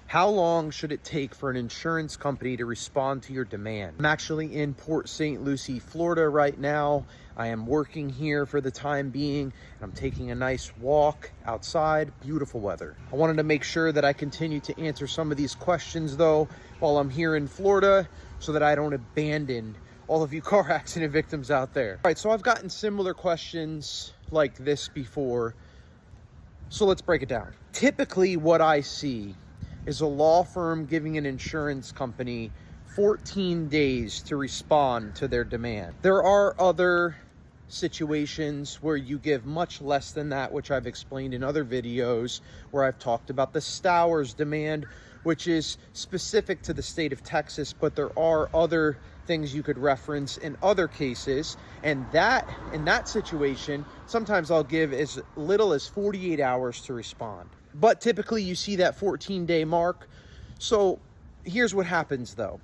How long should it take for an insurance company to respond to your demand? I'm actually in Port St. Lucie, Florida right now. I am working here for the time being, and I'm taking a nice walk outside. Beautiful weather. I wanted to make sure that I continue to answer some of these questions though while I'm here in Florida, so that I don't abandon all of you car accident victims out there. All right, so I've gotten similar questions like this before, so let's break it down. Typically what I see is a law firm giving an insurance company 14 days to respond to their demand. There are other situations where you give much less than that, which I've explained in other videos, where I've talked about the Stowers demand, which is specific to the state of Texas, but there are other things you could reference in other cases. And that, in that situation, sometimes I'll give as little as 48 hours to respond. But typically you see that 14-day mark. So here's what happens though.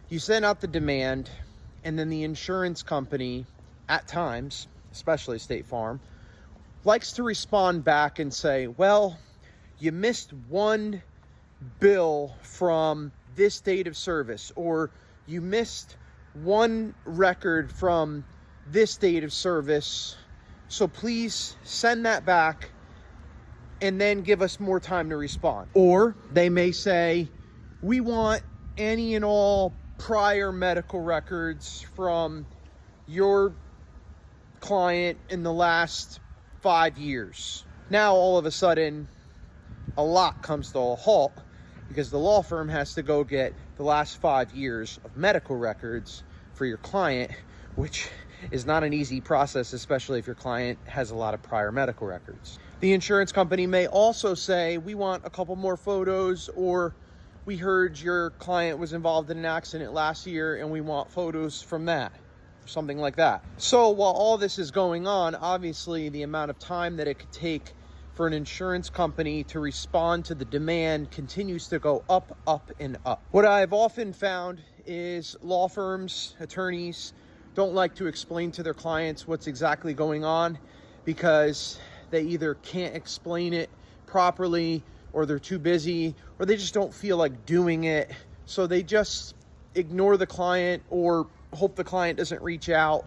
You send out the demand, and then the insurance company, at times, especially State Farm, likes to respond back and say, well, you missed one bill from this date of service, or you missed one record from this date of service, so please send that back and then give us more time to respond. Or they may say, we want any and all prior medical records from your client in the last 5 years. Now all of a sudden a lot comes to a halt, because the law firm has to go get the last 5 years of medical records for your client, which is not an easy process, especially if your client has a lot of prior medical records. The insurance company may also say, we want a couple more photos, or we heard your client was involved in an accident last year and we want photos from that, something like that. So while all this is going on, obviously the amount of time that it could take for an insurance company to respond to the demand continues to go up, up, and up. What I've often found is law firms, attorneys, don't like to explain to their clients what's exactly going on, because they either can't explain it properly, or they're too busy, or they just don't feel like doing it. So they just ignore the client or hope the client doesn't reach out,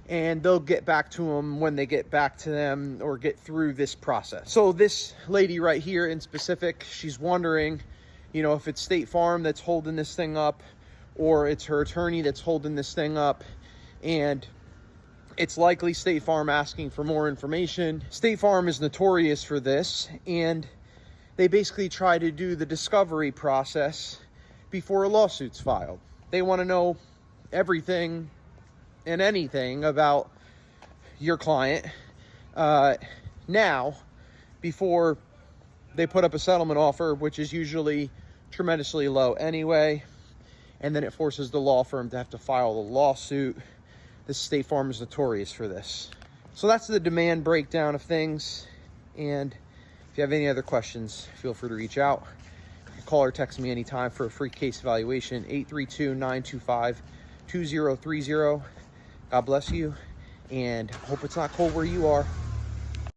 and they'll get back to them when they get back to them or get through this process. So this lady right here in specific, she's wondering, you know, if it's State Farm that's holding this thing up, or it's her attorney that's holding this thing up. And it's likely State Farm asking for more information. State Farm is notorious for this, and they basically try to do the discovery process before a lawsuit's filed. They want to know everything and anything about your client now, before they put up a settlement offer, which is usually tremendously low anyway, and then it forces the law firm to have to file a lawsuit. The State Farm is notorious for this. So that's the demand breakdown of things. And if you have any other questions, feel free to reach out. You can call or text me anytime for a free case evaluation, 832-925-2030. God bless you, and hope it's not cold where you are.